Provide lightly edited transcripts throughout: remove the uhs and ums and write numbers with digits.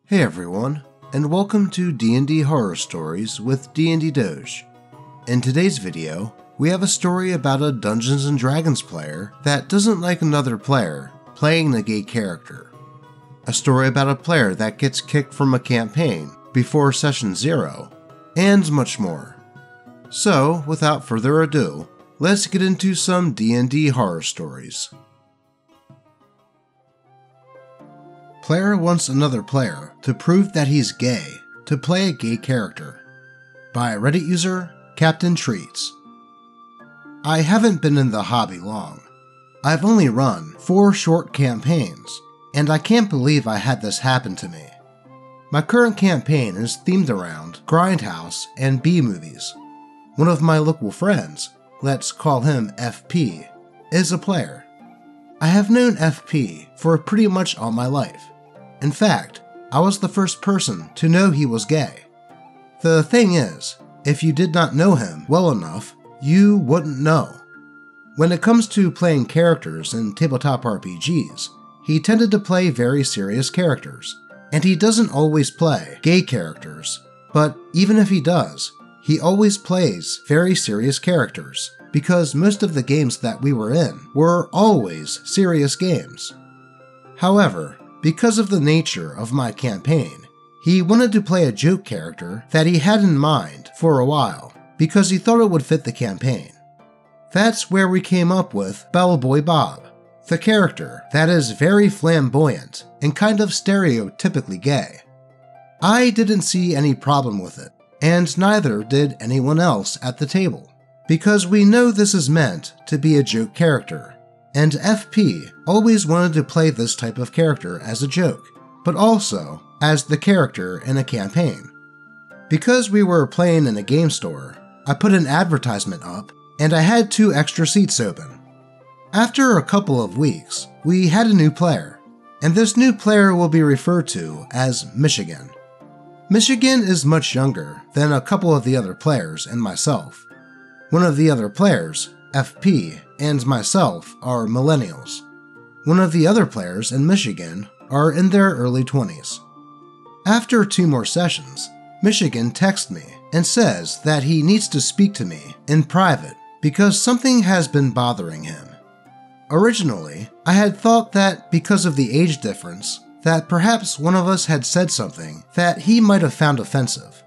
Hey everyone, and welcome to D&D Horror Stories with D&D Doge. In today's video, we have a story about a Dungeons & Dragons player that doesn't like another player playing the gay character. A story about a player that gets kicked from a campaign before session 0, and much more. So, without further ado, let's get into some D&D horror stories. Player wants another player to prove that he's gay to play a gay character. By Reddit user Captain Treats. I haven't been in the hobby long. I've only run 4 short campaigns, and I can't believe I had this happen to me. My current campaign is themed around Grindhouse and B-movies. One of my local friends, let's call him FP, is a player. I have known FP for pretty much all my life. In fact, I was the first person to know he was gay. The thing is, if you did not know him well enough, you wouldn't know. When it comes to playing characters in tabletop RPGs, he tended to play very serious characters, and he doesn't always play gay characters, but even if he does, he always plays very serious characters, because most of the games that we were in were always serious games. However, because of the nature of my campaign, he wanted to play a joke character that he had in mind for a while, because he thought it would fit the campaign. That's where we came up with Bellboy Bob, the character that is very flamboyant and kind of stereotypically gay. I didn't see any problem with it, and neither did anyone else at the table, because we know this is meant to be a joke character. And FP always wanted to play this type of character as a joke, but also as the character in a campaign. Because we were playing in a game store, I put an advertisement up, and I had 2 extra seats open. After a couple of weeks, we had a new player, and this new player will be referred to as Michigan. Michigan is much younger than a couple of the other players and myself. One of the other players, FP, and myself are millennials. One of the other players in Michigan are in their early 20s. After 2 more sessions, Michigan texts me and says that he needs to speak to me in private because something has been bothering him. Originally, I had thought that because of the age difference, that perhaps one of us had said something that he might have found offensive.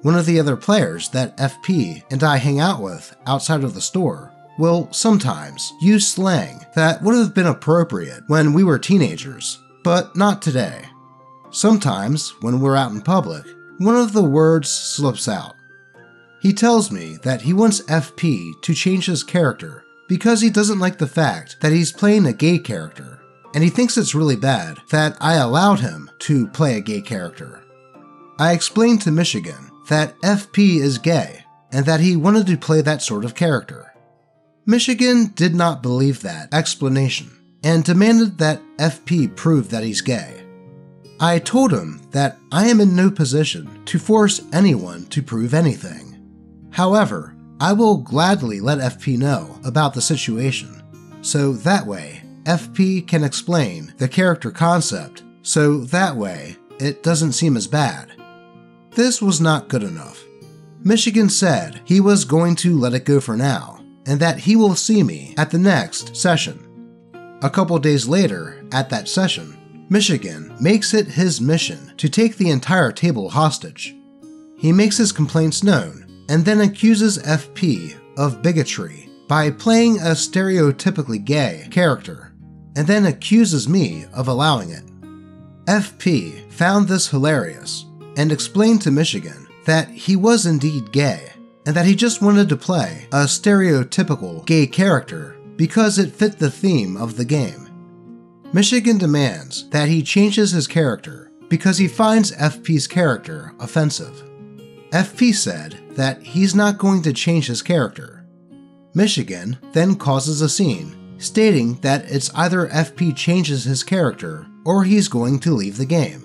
One of the other players that FP and I hang out with outside of the store will sometimes use slang that would have been appropriate when we were teenagers, but not today. Sometimes, when we're out in public, one of the words slips out. He tells me that he wants FP to change his character because he doesn't like the fact that he's playing a gay character, and he thinks it's really bad that I allowed him to play a gay character. I explained to Michigan that FP is gay, and that he wanted to play that sort of character. Michigan did not believe that explanation, and demanded that FP prove that he's gay. I told him that I am in no position to force anyone to prove anything. However, I will gladly let FP know about the situation, so that way FP can explain the character concept, so that way it doesn't seem as bad. This was not good enough. Michigan said he was going to let it go for now, and that he will see me at the next session. A couple days later, at that session, Michigan makes it his mission to take the entire table hostage. He makes his complaints known, and then accuses FP of bigotry by playing a stereotypically gay character, and then accuses me of allowing it. FP found this hilarious, and explained to Michigan that he was indeed gay, and that he just wanted to play a stereotypical gay character because it fit the theme of the game. Michigan demands that he changes his character because he finds FP's character offensive. FP said that he's not going to change his character. Michigan then causes a scene, stating that it's either FP changes his character or he's going to leave the game.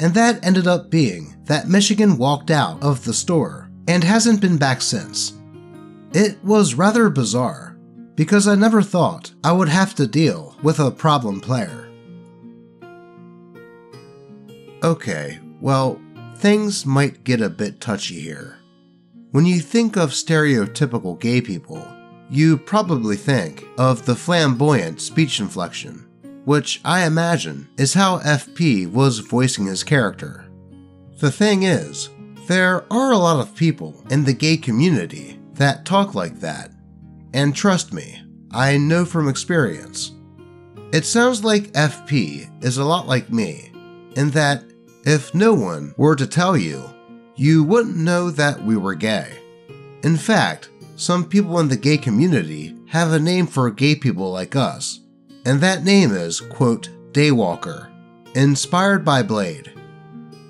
And that ended up being that Michigan walked out of the store and hasn't been back since. It was rather bizarre, because I never thought I would have to deal with a problem player. Okay, well, things might get a bit touchy here. When you think of stereotypical gay people, you probably think of the flamboyant speech inflection, which I imagine is how FP was voicing his character. The thing is, there are a lot of people in the gay community that talk like that, and trust me, I know from experience. It sounds like FP is a lot like me, in that if no one were to tell you, you wouldn't know that we were gay. In fact, some people in the gay community have a name for gay people like us, and that name is, quote, Daywalker, inspired by Blade.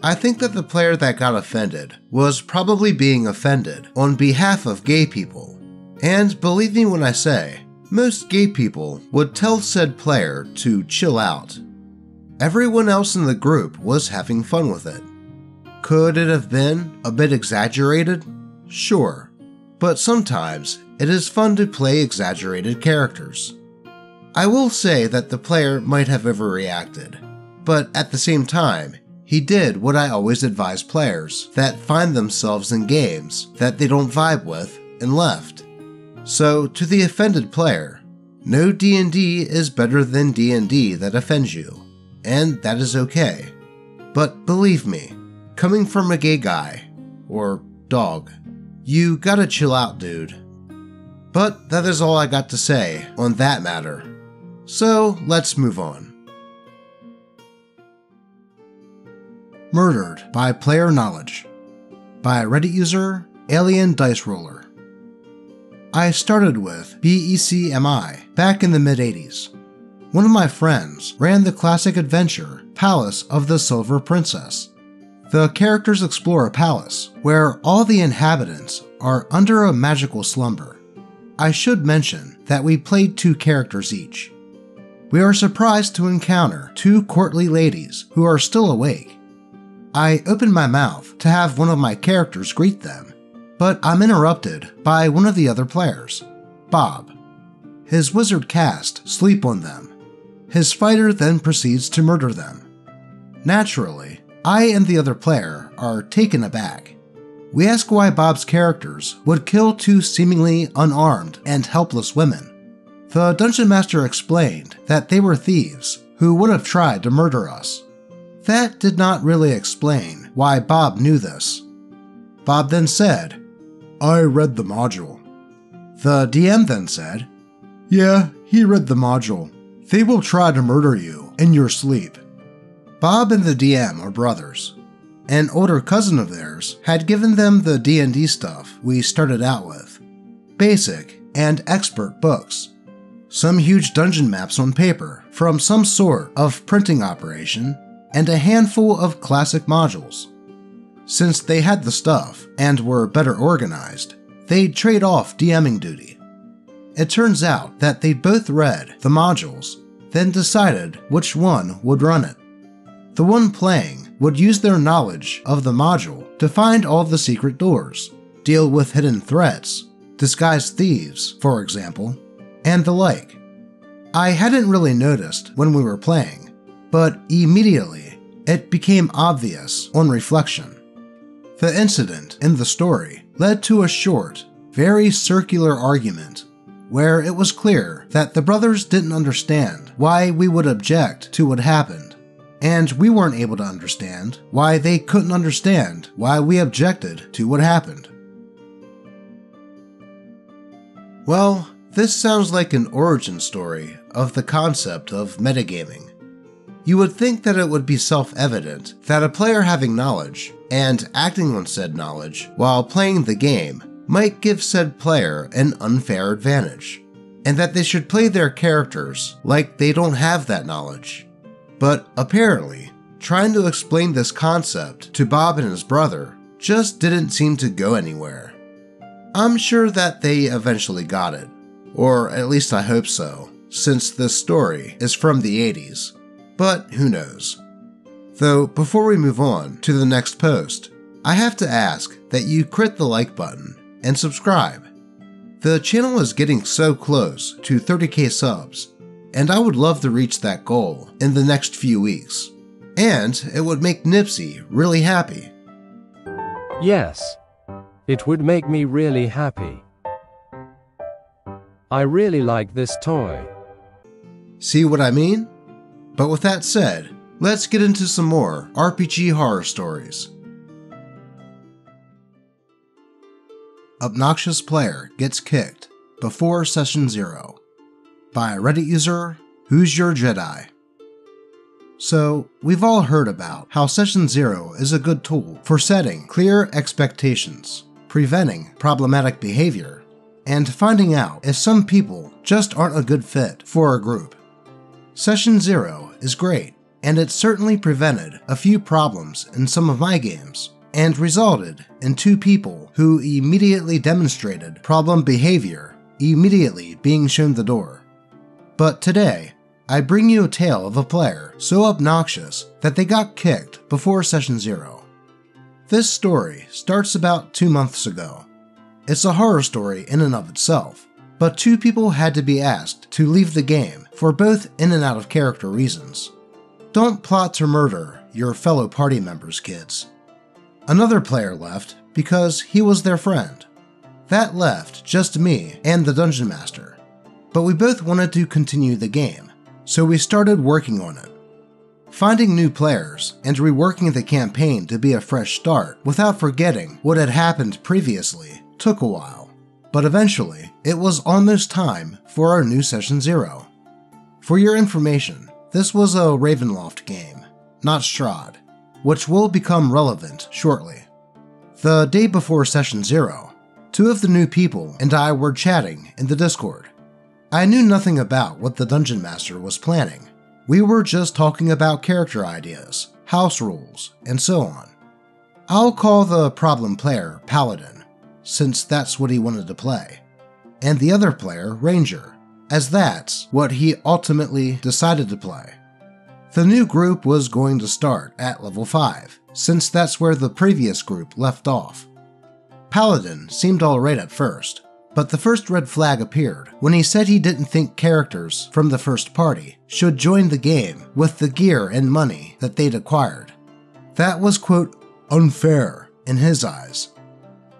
I think that the player that got offended was probably being offended on behalf of gay people, and believe me when I say, most gay people would tell said player to chill out. Everyone else in the group was having fun with it. Could it have been a bit exaggerated? Sure, but sometimes it is fun to play exaggerated characters. I will say that the player might have overreacted, but at the same time, he did what I always advise players that find themselves in games that they don't vibe with and left. So to the offended player, no D&D is better than D&D that offends you, and that is okay. But believe me, coming from a gay guy, or dog, you gotta chill out, dude. But that is all I got to say on that matter. So let's move on. Murdered by Player Knowledge by Reddit user Alien Dice Roller. I started with BECMI back in the mid-80s. One of my friends ran the classic adventure Palace of the Silver Princess. The characters explore a palace where all the inhabitants are under a magical slumber. I should mention that we played 2 characters each. We are surprised to encounter 2 courtly ladies who are still awake. I open my mouth to have one of my characters greet them, but I'm interrupted by one of the other players, Bob. His wizard cast sleep on them. His fighter then proceeds to murder them. Naturally, I and the other player are taken aback. We ask why Bob's characters would kill 2 seemingly unarmed and helpless women. The Dungeon Master explained that they were thieves who would have tried to murder us. That did not really explain why Bob knew this. Bob then said, "I read the module." The DM then said, "Yeah, he read the module. They will try to murder you in your sleep." Bob and the DM are brothers. An older cousin of theirs had given them the D&D stuff we started out with. Basic and expert books. Some huge dungeon maps on paper from some sort of printing operation, and a handful of classic modules. Since they had the stuff and were better organized, they'd trade off DMing duty. It turns out that they both read the modules, then decided which one would run it. The one playing would use their knowledge of the module to find all the secret doors, deal with hidden threats, disguise thieves, for example, and the like. I hadn't really noticed when we were playing, but immediately it became obvious on reflection. The incident in the story led to a short, very circular argument where it was clear that the brothers didn't understand why we would object to what happened, and we weren't able to understand why they couldn't understand why we objected to what happened. Well, this sounds like an origin story of the concept of metagaming. You would think that it would be self-evident that a player having knowledge and acting on said knowledge while playing the game might give said player an unfair advantage, and that they should play their characters like they don't have that knowledge. But apparently, trying to explain this concept to Bob and his brother just didn't seem to go anywhere. I'm sure that they eventually got it, or at least I hope so, since this story is from the 80s. But who knows. Though before we move on to the next post, I have to ask that you crit the like button and subscribe. The channel is getting so close to 30k subs, and I would love to reach that goal in the next few weeks. And it would make Nipsey really happy. Yes, it would make me really happy. I really like this toy. See what I mean? But with that said, let's get into some more RPG horror stories. Obnoxious Player Gets Kicked Before Session 0 by Reddit user Who's Your Jedi. So, we've all heard about how Session 0 is a good tool for setting clear expectations, preventing problematic behavior, and finding out if some people just aren't a good fit for a group. Session 0 is great, and it certainly prevented a few problems in some of my games, and resulted in 2 people who immediately demonstrated problem behavior immediately being shown the door. But today, I bring you a tale of a player so obnoxious that they got kicked before Session 0. This story starts about 2 months ago. It's a horror story in and of itself, but 2 people had to be asked to leave the game for both in and out of character reasons. Don't plot to murder your fellow party members, kids. Another player left because he was their friend. That left just me and the Dungeon Master, but we both wanted to continue the game, so we started working on it. Finding new players and reworking the campaign to be a fresh start without forgetting what had happened previously took a while, but eventually it was almost time for our new Session 0. For your information, this was a Ravenloft game, not Strahd, which will become relevant shortly. The day before Session 0, 2 of the new people and I were chatting in the Discord. I knew nothing about what the Dungeon Master was planning. We were just talking about character ideas, house rules, and so on. I'll call the problem player Paladin, since that's what he wanted to play, and the other player Ranger, as that's what he ultimately decided to play. The new group was going to start at level 5, since that's where the previous group left off. Paladin seemed alright at first, but the first red flag appeared when he said he didn't think characters from the first party should join the game with the gear and money that they'd acquired. That was, quote, unfair in his eyes.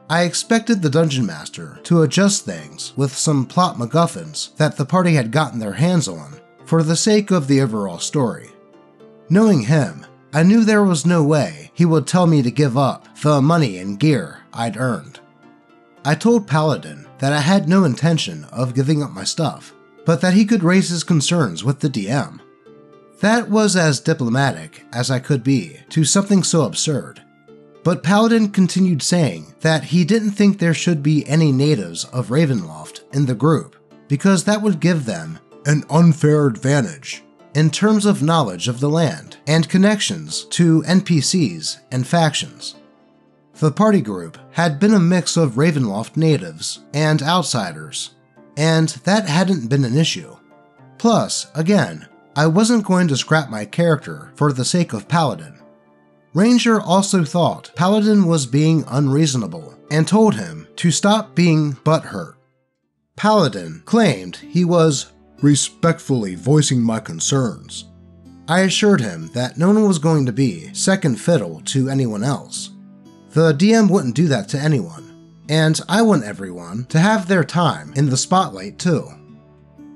I expected the Dungeon Master to adjust things with some plot MacGuffins that the party had gotten their hands on for the sake of the overall story. Knowing him, I knew there was no way he would tell me to give up the money and gear I'd earned. I told Paladin that I had no intention of giving up my stuff, but that he could raise his concerns with the DM. That was as diplomatic as I could be to something so absurd. But Paladin continued saying that he didn't think there should be any natives of Ravenloft in the group, because that would give them an unfair advantage in terms of knowledge of the land and connections to NPCs and factions. The party group had been a mix of Ravenloft natives and outsiders, and that hadn't been an issue. Plus, again, I wasn't going to scrap my character for the sake of Paladin. Ranger also thought Paladin was being unreasonable and told him to stop being butthurt. Paladin claimed he was respectfully voicing my concerns. I assured him that no one was going to be second fiddle to anyone else. The DM wouldn't do that to anyone, and I want everyone to have their time in the spotlight too.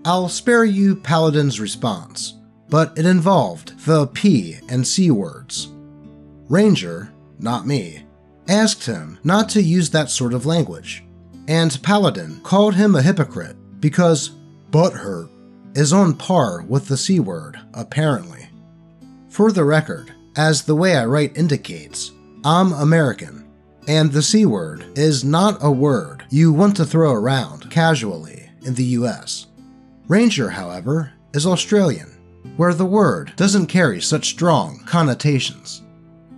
I'll spare you Paladin's response, but it involved the P and C words. Ranger, not me, asked him not to use that sort of language, and Paladin called him a hypocrite because butthurt is on par with the C word, apparently. For the record, as the way I write indicates, I'm American, and the C word is not a word you want to throw around casually in the US. Ranger, however, is Australian, where the word doesn't carry such strong connotations.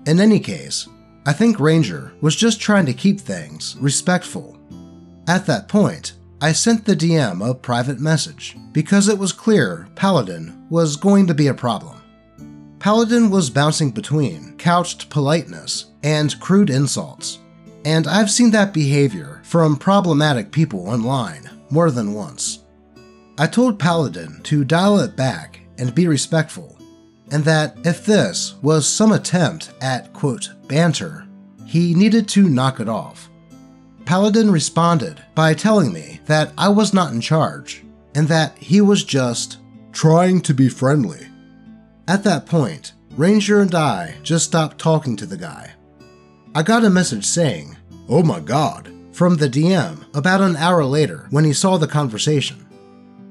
In any case, I think Ranger was just trying to keep things respectful. At that point, I sent the DM a private message because it was clear Paladin was going to be a problem. Paladin was bouncing between couched politeness and crude insults, and I've seen that behavior from problematic people online more than once. I told Paladin to dial it back and be respectful, and that if this was some attempt at, quote, banter, he needed to knock it off. Paladin responded by telling me that I was not in charge, and that he was just trying to be friendly. At that point, Ranger and I just stopped talking to the guy. I got a message saying, "Oh my god," from the DM about an hour later when he saw the conversation.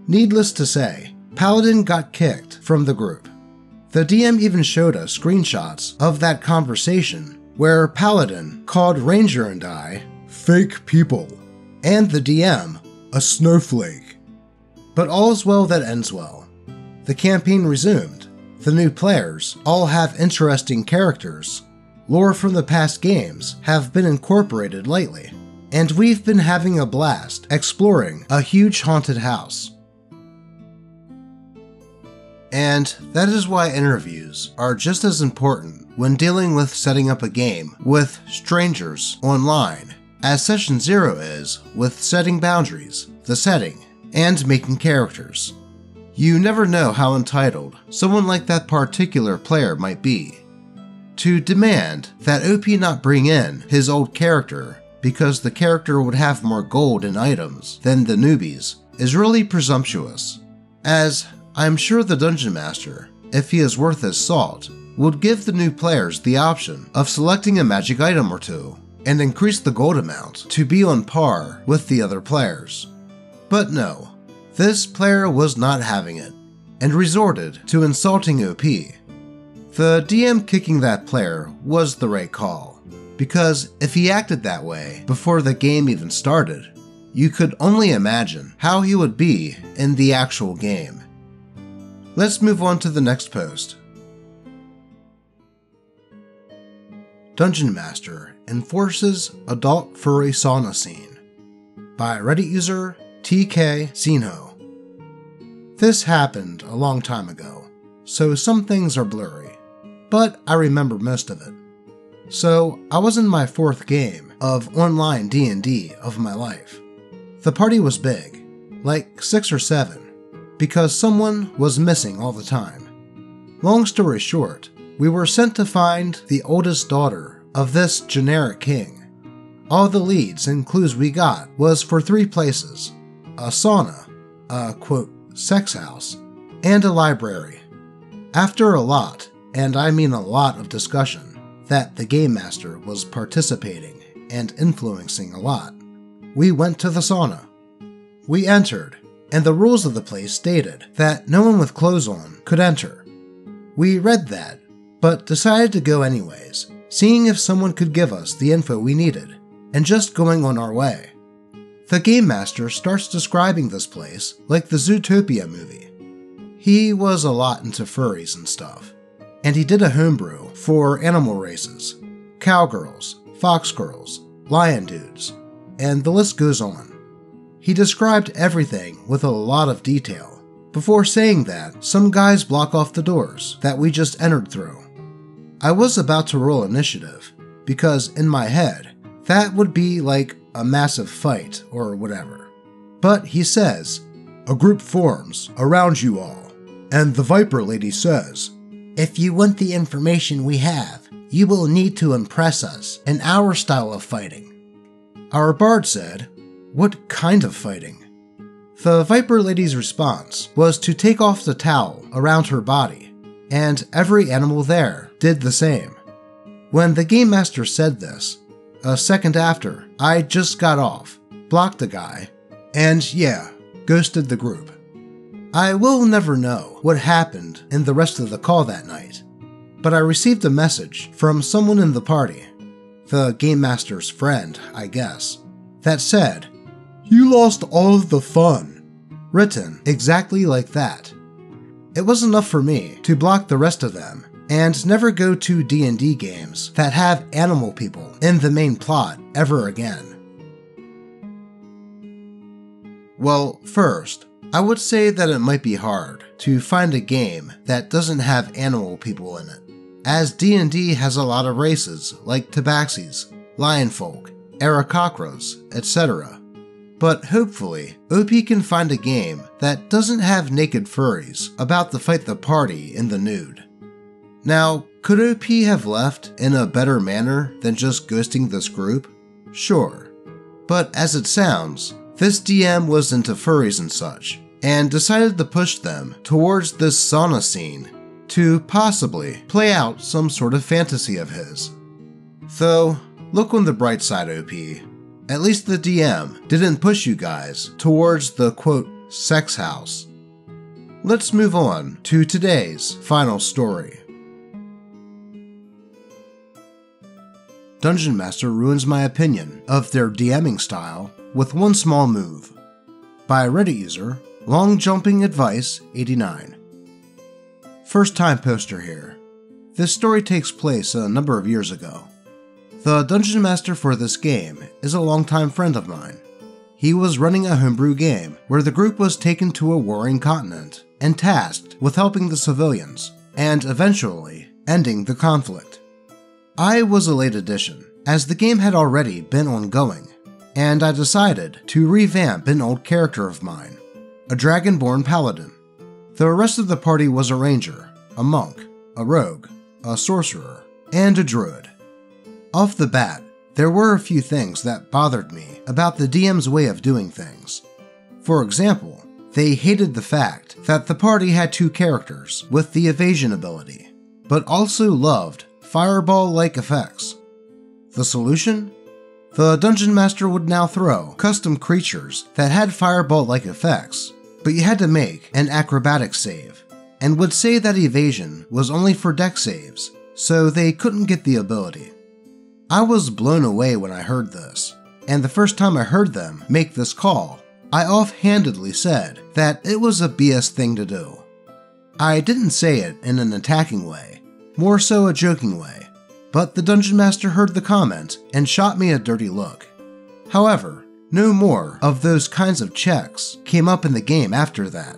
Needless to say, Paladin got kicked from the group. The DM even showed us screenshots of that conversation where Paladin called Ranger and I fake people, and the DM a snowflake. But all is well that ends well. The campaign resumed. The new players all have interesting characters. Lore from the past games have been incorporated lightly, and we've been having a blast exploring a huge haunted house. And that is why interviews are just as important when dealing with setting up a game with strangers online as Session 0 is with setting boundaries, the setting, and making characters. You never know how entitled someone like that particular player might be. To demand that OP not bring in his old character because the character would have more gold and items than the newbies is really presumptuous, as I'm sure the Dungeon Master, if he is worth his salt, would give the new players the option of selecting a magic item or two and increase the gold amount to be on par with the other players. But no, this player was not having it, and resorted to insulting OP. The DM kicking that player was the right call, because if he acted that way before the game even started, you could only imagine how he would be in the actual game. Let's move on to the next post. Dungeon Master enforces adult furry sauna scene by Reddit user TK Sinho. This happened a long time ago, so some things are blurry, but I remember most of it. So I was in my 4th game of online D&D of my life. The party was big, like 6 or 7, because someone was missing all the time. Long story short, we were sent to find the oldest daughter of this generic king. All the leads and clues we got was for 3 places: a sauna, a quote sex house, and a library. After a lot, and I mean a lot of discussion, that the Game Master was participating and influencing a lot, we went to the sauna. We entered, and the rules of the place stated that no one with clothes on could enter. We read that, but decided to go anyways, seeing if someone could give us the info we needed, and just going on our way. The Game Master starts describing this place like the Zootopia movie. He was a lot into furries and stuff, and he did a homebrew for animal races: cowgirls, fox girls, lion dudes, and the list goes on. He described everything with a lot of detail, before saying that some guys block off the doors that we just entered through. I was about to roll initiative, because in my head, that would be like a massive fight or whatever. But he says, "A group forms around you all, and the Viper Lady says, 'If you want the information we have, you will need to impress us in our style of fighting.'" Our bard said, "What kind of fighting?" The Viper Lady's response was to take off the towel around her body, and every animal there did the same. When the Game Master said this, a second after, I just got off, blocked the guy, and ghosted the group. I will never know what happened in the rest of the call that night, but I received a message from someone in the party, the Game Master's friend, I guess, that said, "You lost all of the fun," written exactly like that. It was enough for me to block the rest of them and never go to D&D games that have animal people in the main plot ever again. Well, first, I would say that it might be hard to find a game that doesn't have animal people in it, as D&D has a lot of races like tabaxis, lionfolk, Aarakocras, etc. But hopefully, OP can find a game that doesn't have naked furries about to fight the party in the nude. Now, could OP have left in a better manner than just ghosting this group? Sure. But as it sounds, this DM was into furries and such, and decided to push them towards this sauna scene to possibly play out some sort of fantasy of his. Though, look on the bright side, OP. At least the DM didn't push you guys towards the quote, sex house. Let's move on to today's final story. Dungeon Master ruins my opinion of their DMing style with one small move. By Reddit user, Long Jumping Advice 89. First time poster here. This story takes place a number of years ago. The Dungeon Master for this game is a longtime friend of mine. He was running a homebrew game where the group was taken to a warring continent and tasked with helping the civilians and eventually ending the conflict. I was a late addition, as the game had already been ongoing, and I decided to revamp an old character of mine, a Dragonborn Paladin. The rest of the party was a ranger, a monk, a rogue, a sorcerer, and a druid. Off the bat, there were a few things that bothered me about the DM's way of doing things. For example, they hated the fact that the party had two characters with the evasion ability, but also loved fireball-like effects. The solution? The Dungeon Master would now throw custom creatures that had fireball-like effects, but you had to make an acrobatic save, and would say that evasion was only for dex saves, so they couldn't get the ability. I was blown away when I heard this, and the first time I heard them make this call, I offhandedly said that it was a BS thing to do. I didn't say it in an attacking way, more so a joking way, but the Dungeon Master heard the comment and shot me a dirty look. However, no more of those kinds of checks came up in the game after that,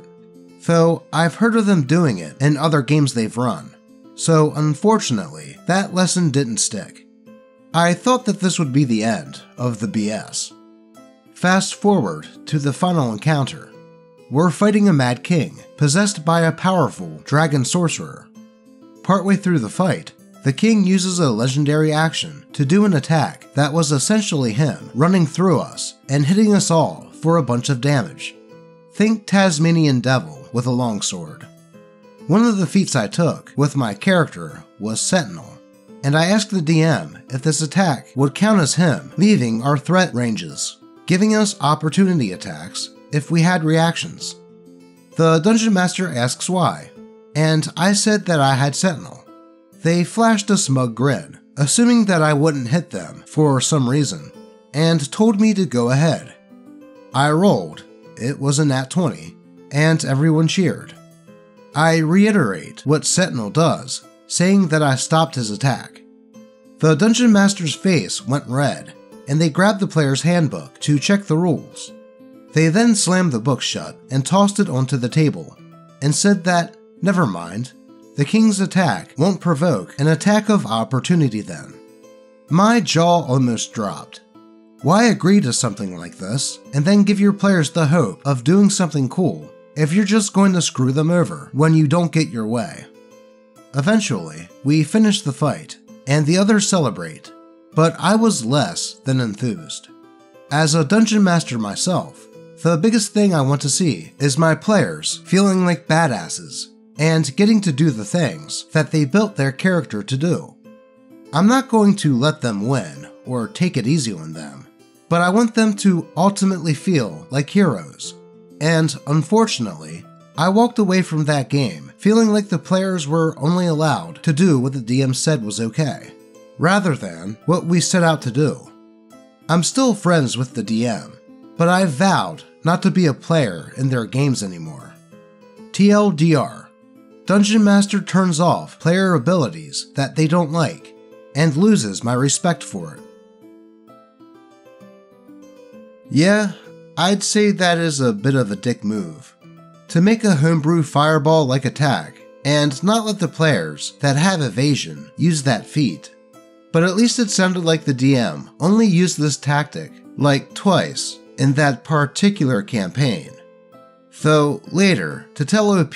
though I've heard of them doing it in other games they've run, so unfortunately that lesson didn't stick. I thought that this would be the end of the BS. Fast forward to the final encounter. We're fighting a Mad King possessed by a powerful dragon sorcerer. Partway through the fight, the king uses a legendary action to do an attack that was essentially him running through us and hitting us all for a bunch of damage. Think Tasmanian Devil with a longsword. One of the feats I took with my character was Sentinel, and I asked the DM if this attack would count as him leaving our threat ranges, giving us opportunity attacks if we had reactions. The Dungeon Master asks why, and I said that I had Sentinel. They flashed a smug grin, assuming that I wouldn't hit them for some reason, and told me to go ahead. I rolled, it was a nat 20, and everyone cheered. I reiterate what Sentinel does, saying that I stopped his attack. The Dungeon Master's face went red, and they grabbed the player's handbook to check the rules. They then slammed the book shut and tossed it onto the table, and said that, never mind, the king's attack won't provoke an attack of opportunity then. My jaw almost dropped. Why agree to something like this, and then give your players the hope of doing something cool if you're just going to screw them over when you don't get your way? Eventually, we finish the fight, and the others celebrate, but I was less than enthused. As a dungeon master myself, the biggest thing I want to see is my players feeling like badasses and getting to do the things that they built their character to do. I'm not going to let them win or take it easy on them, but I want them to ultimately feel like heroes. And unfortunately, I walked away from that game feeling like the players were only allowed to do what the DM said was okay, rather than what we set out to do. I'm still friends with the DM, but I've vowed not to be a player in their games anymore. TLDR, Dungeon Master turns off player abilities that they don't like, and loses my respect for it. Yeah, I'd say that is a bit of a dick move. To make a homebrew fireball-like attack, and not let the players that have evasion use that feat. But at least it sounded like the DM only used this tactic, like twice, in that particular campaign. Though later, to tell OP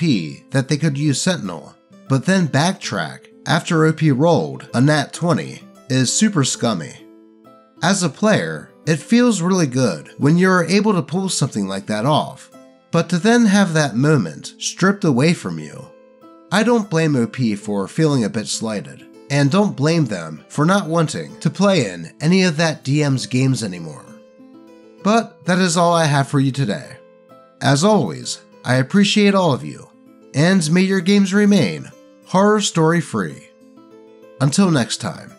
that they could use Sentinel, but then backtrack after OP rolled a nat 20 is super scummy. As a player, it feels really good when you're able to pull something like that off, but to then have that moment stripped away from you, I don't blame OP for feeling a bit slighted, and don't blame them for not wanting to play in any of that DM's games anymore. But that is all I have for you today. As always, I appreciate all of you, and may your games remain horror story free. Until next time.